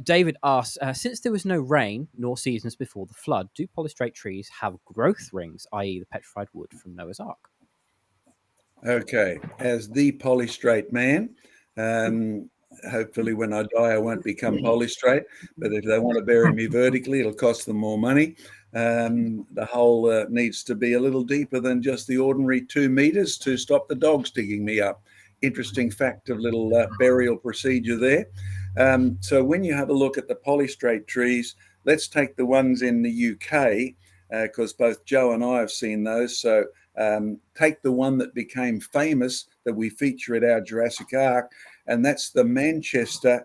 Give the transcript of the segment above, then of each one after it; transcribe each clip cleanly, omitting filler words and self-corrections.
David asks, since there was no rain nor seasons before the flood, do polystrate trees have growth rings, i.e. the petrified wood from Noah's Ark? Okay, as the polystrate man, hopefully when I die I won't become polystrate, but if they want to bury me vertically, it'll cost them more money. The hole needs to be a little deeper than just the ordinary 2 meters to stop the dogs digging me up. Interesting fact of little burial procedure there. So when you have a look at the polystrate trees, let's take the ones in the UK, because both Joe and I have seen those. So take the one that became famous that we feature at our Jurassic Ark, and that's the Manchester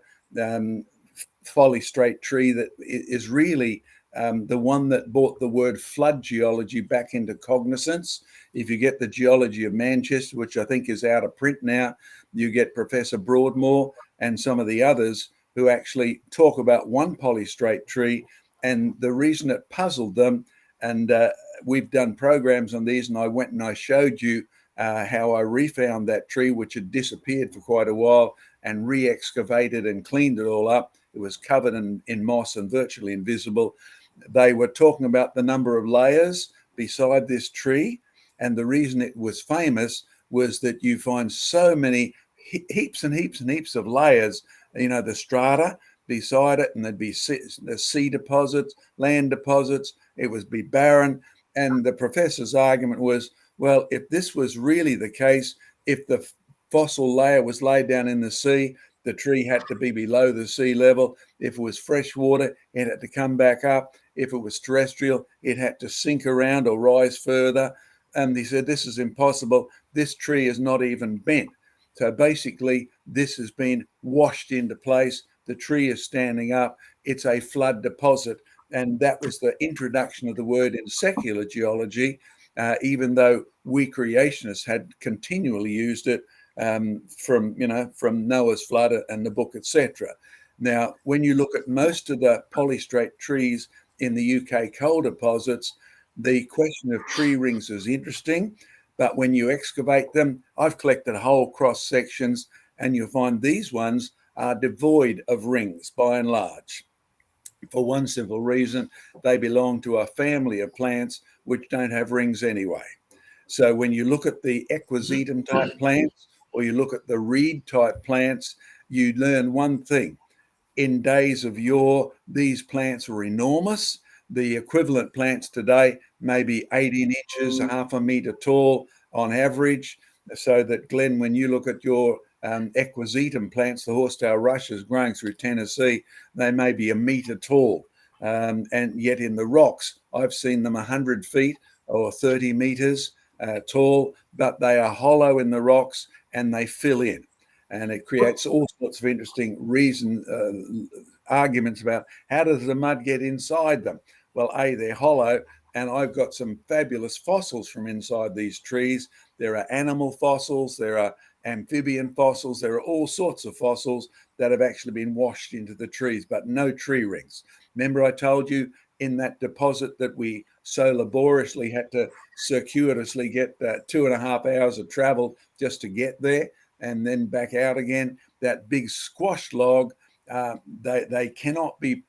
polystrate tree that is really the one that brought the word flood geology back into cognizance. If you get the Geology of Manchester, which I think is out of print now, you get Professor Broadmoor and some of the others who actually talk about one polystrate tree and the reason it puzzled them. And we've done programs on these, and I went and I showed you how I refound that tree, which had disappeared for quite a while, and re-excavated and cleaned it all up. It was covered in moss and virtually invisible. They were talking about the number of layers beside this tree, and the reason it was famous was that you find so many heaps and heaps and heaps of layers, the strata beside it, and there'd be the sea deposits, land deposits. It would be barren. And the professor's argument was, well, if this was really the case, if the fossil layer was laid down in the sea, the tree had to be below the sea level. If it was fresh water, it had to come back up. If it was terrestrial, it had to sink around or rise further. And he said, this is impossible. This tree is not even bent. So basically, this has been washed into place. The tree is standing up. It's a flood deposit. And that was the introduction of the word in secular geology, even though we creationists had continually used it from Noah's flood and the book, etc. Now, when you look at most of the polystrate trees in the UK coal deposits, the question of tree rings is interesting. But when you excavate them, I've collected whole cross sections, and you'll find these ones are devoid of rings by and large. For one simple reason, they belong to a family of plants which don't have rings anyway. So when you look at the equisetum type plants, or you look at the reed type plants, you learn one thing. In days of yore, these plants were enormous. The equivalent plants today may be 18 inches, half a meter tall on average. So that, Glenn, when you look at your equisetum plants, the horsetail rushes growing through Tennessee, they may be a meter tall. And yet in the rocks, I've seen them 100 feet or 30 meters tall, but they are hollow in the rocks and they fill in. And it creates all sorts of interesting arguments about how does the mud get inside them? Well, they're hollow, and I've got some fabulous fossils from inside these trees. There are animal fossils, there are amphibian fossils, there are all sorts of fossils that have actually been washed into the trees, but no tree rings. Remember I told you in that deposit that we so laboriously had to circuitously get 2.5 hours of travel just to get there and then back out again. That big squashed log, they cannot be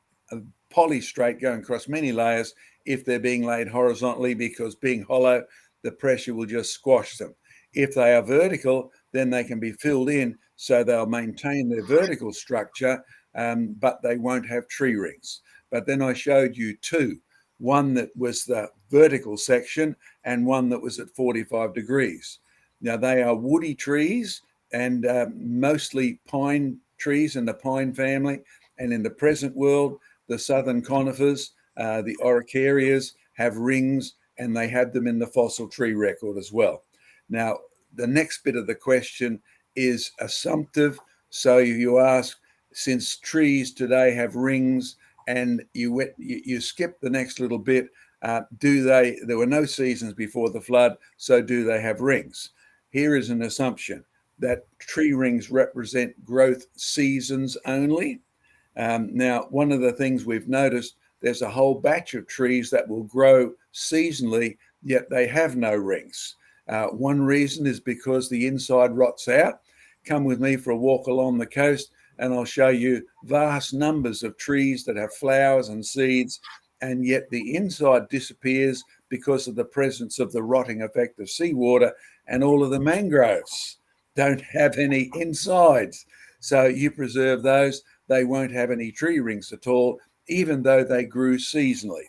polystrate going across many layers if they're being laid horizontally, because being hollow, the pressure will just squash them. If they are vertical, then they can be filled in, so they'll maintain their vertical structure, but they won't have tree rings. But then I showed you two, one that was the vertical section and one that was at 45 degrees. Now they are woody trees and mostly pine trees in the pine family. And in the present world, the southern conifers, the Araucarias, have rings, and they have them in the fossil tree record as well. Now, the next bit of the question is assumptive. So you ask, since trees today have rings, and you skip the next little bit, there were no seasons before the flood, so do they have rings? Here is an assumption that tree rings represent growth seasons only. Now, one of the things we've noticed, there's a whole batch of trees that will grow seasonally, yet they have no rings. One reason is because the inside rots out. Come with me for a walk along the coast and I'll show you vast numbers of trees that have flowers and seeds, and yet the inside disappears because of the presence of the rotting effect of seawater, and all of the mangroves don't have any insides. So you preserve those, they won't have any tree rings at all, even though they grew seasonally.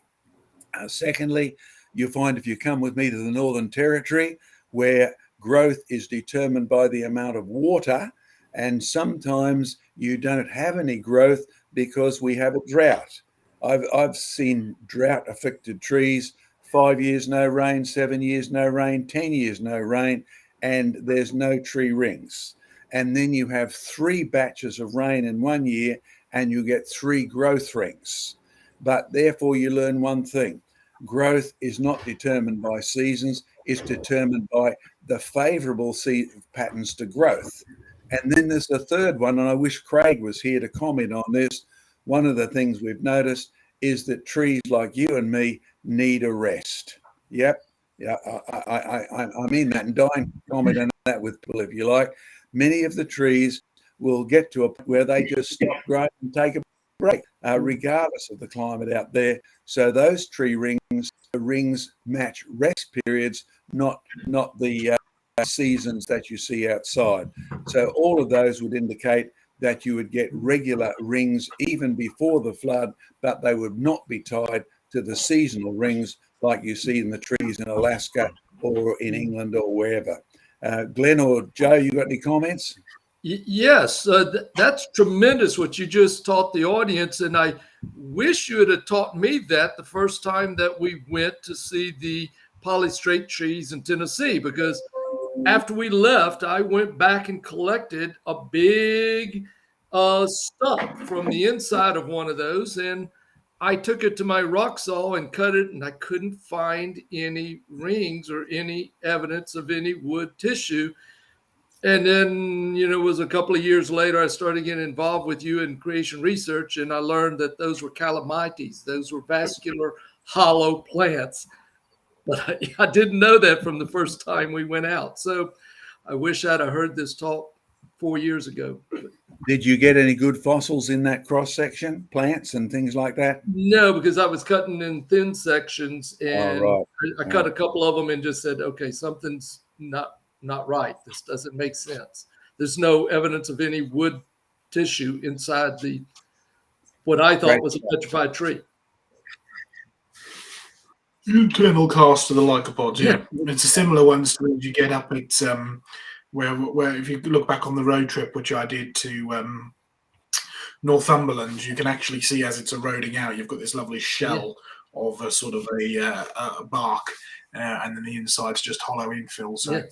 Secondly, you find if you come with me to the Northern Territory, where growth is determined by the amount of water, and sometimes you don't have any growth because we have a drought. I've seen drought affected trees, 5 years no rain, 7 years no rain, 10 years no rain, and there's no tree rings. And then you have 3 batches of rain in 1 year and you get 3 growth rings. But therefore you learn one thing: growth is not determined by seasons, it's determined by the favorable patterns to growth. And then there's the third one, and I wish Craig was here to comment on this. One of the things we've noticed is that trees like you and me need a rest. Yep. Yeah, I'm in that, and Diane comment on that with people if you like. Many of the trees will get to a point where they just stop growing and take a break, regardless of the climate out there. So those tree rings match rest periods, not the seasons that you see outside. So all of those would indicate that you would get regular rings even before the flood, but they would not be tied to the seasonal rings like you see in the trees in Alaska or in England or wherever. Glenn or Joe, you got any comments? Yes, that's tremendous what you just taught the audience. And I wish you had taught me that the first time that we went to see the polystrate trees in Tennessee, because after we left, I went back and collected a big stump from the inside of one of those. And I took it to my rock saw and cut it, and I couldn't find any rings or any evidence of any wood tissue. And then, it was a couple of years later, I started getting involved with you in creation research, and I learned that those were calamites. Those were vascular hollow plants. But I didn't know that from the first time we went out. So I wish I'd have heard this talk 4 years ago. Did you get any good fossils in that cross section, plants and things like that? No, because I was cutting in thin sections, and I cut a couple of them and just said, okay, something's not right. This doesn't make sense. There's no evidence of any wood tissue inside what I thought was a petrified tree. Internal cast of the lycopods, yeah. It's a similar ones to you get up at where if you look back on the road trip which I did to Northumberland, you can actually see as it's eroding out, you've got this lovely shell of a sort of a bark, and then the inside's just hollow infill. So